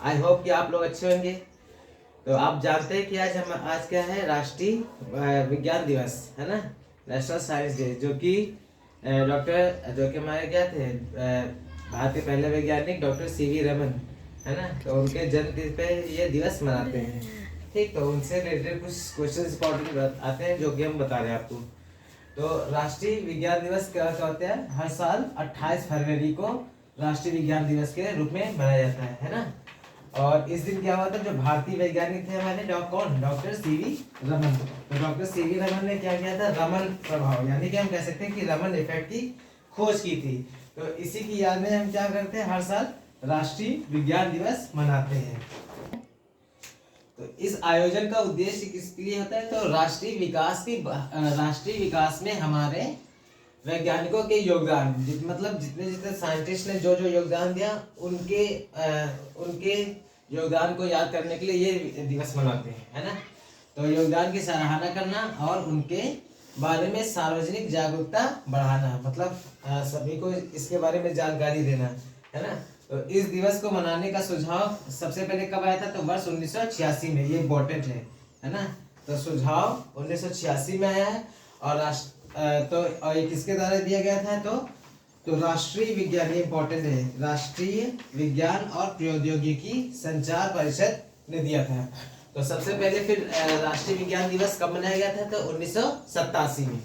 I hope कि आप लोग अच्छे होंगे। तो आप जानते हैं कि आज क्या है, राष्ट्रीय विज्ञान दिवस है ना, नेशनल साइंस डे, जो कि डॉक्टर जो कि हमारे क्या थे, भारत के पहले वैज्ञानिक डॉक्टर सीवी रमन है ना, तो उनके जन्मदिन पे ये दिवस मनाते हैं। ठीक, तो उनसे रिलेटेड कुछ क्वेश्चन इंपॉर्टेंट आते हैं जो कि हम बता रहे हैं आपको। तो राष्ट्रीय विज्ञान दिवस क्या होता है, हर साल 28 फरवरी को राष्ट्रीय विज्ञान दिवस के रूप में मनाया जाता है ना। और इस दिन क्या हुआ था, जो भारतीय वैज्ञानिक थे हमारे डॉक्टर सीवी रमन। तो डॉक्टर सीवी रमन ने क्या किया था, रमन प्रभाव यानी कि हम कह सकते हैं कि रमन इफेक्ट की खोज की थी। तो इसी की याद में हम क्या करते हैं, हर साल राष्ट्रीय विज्ञान दिवस मनाते हैं। तो इस आयोजन का उद्देश्य किसके लिए होता है, तो राष्ट्रीय विकास में हमारे वैज्ञानिकों के योगदान, मतलब जितने साइंटिस्ट ने जो योगदान दिया, उनके योगदान को याद करने के लिए ये दिवस मनाते हैं, है ना। तो योगदान की सराहना करना और उनके बारे में सार्वजनिक जागरूकता बढ़ाना, मतलब सभी को इसके बारे में जानकारी देना, है ना। तो इस दिवस को मनाने का सुझाव सबसे पहले कब आया था, तो वर्ष 1986 में, ये इम्पोर्टेंट है ना। तो सुझाव 1986 में आया है। और ये किसके द्वारा दिया गया था, तो राष्ट्रीय विज्ञान, ये इम्पोर्टेंट है, राष्ट्रीय विज्ञान और प्रौद्योगिकी संचार परिषद ने दिया था। तो सबसे पहले फिर राष्ट्रीय विज्ञान दिवस कब मनाया गया था, तो 1987 में।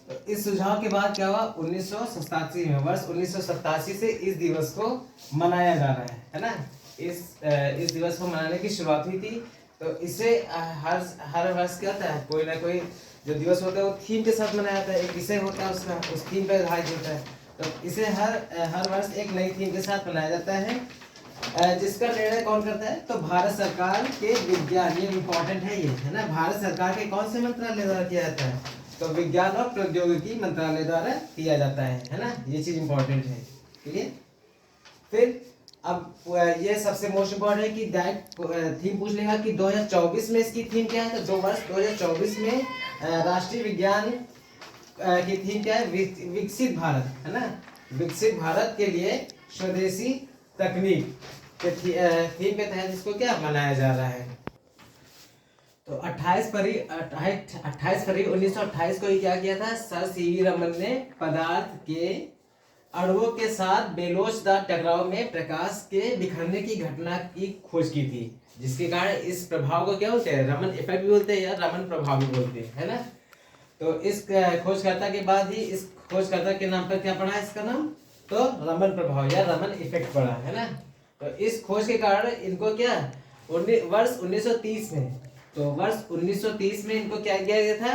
तो इस सुझाव के बाद क्या हुआ, 1987 में, वर्ष 1987 से इस दिवस को मनाया जा रहा है ना। इस दिवस को मनाने की शुरुआत हुई थी। तो इसे हर वर्ष क्या होता है, कोई ना कोई जो दिवस होता है वो थीम के साथ मनाया जाता है, एक विषय होता है उसका, उस थीम पर आधारित होता है। तो इसे हर वर्ष एक नई थीम के साथ मनाया जाता है, जिसका निर्णय कौन करता है, तो भारत सरकार के विज्ञान, ये इम्पोर्टेंट है, ये है ना, भारत सरकार के कौन से मंत्रालय द्वारा किया जाता है, तो विज्ञान और प्रौद्योगिकी मंत्रालय द्वारा किया जाता है ना, ये चीज इम्पोर्टेंट है। ठीक है, फिर अब ये सबसे मोस्ट इम्पोर्टेंट है कि दैट थीम पूछ लेगा कि 2024 में इसकी थीम क्या है, तो 2024 में राष्ट्रीय विज्ञान की थीम क्या है, विकसित भारत, है ना। विकसित भारत के लिए स्वदेशी तकनीक के थीम के तहत इसको क्या मनाया जा रहा है। तो 28 फरवरी 1928 को ही क्या किया था, सर सीवी रमन ने पदार्थ के अणुओं के साथ बेलोचदार टकराव में प्रकाश के बिखरने की घटना की खोज की थी, जिसके कारण इस प्रभाव को क्या बोलते हैं, रमन इफेक्ट भी बोलते हैं या रमन प्रभाव भी बोलते हैं, है ना। तो इस खोजकर्ता के बाद ही इस खोजकर्ता के नाम पर क्या पड़ा है, इसका नाम, तो रमन प्रभाव या रमन इफेक्ट पड़ा, है ना। तो इस खोज के कारण इनको क्या वर्ष 1930 में, तो वर्ष 1930 में इनको क्या किया गया था,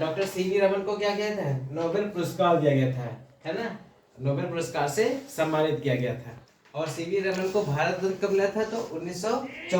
डॉक्टर सीवी रमन को क्या किया था, नोबेल पुरस्कार दिया गया था, है ना, नोबेल पुरस्कार से सम्मानित किया गया था। और सीवी रमन को भारत रत्न कब मिला था, तो 1954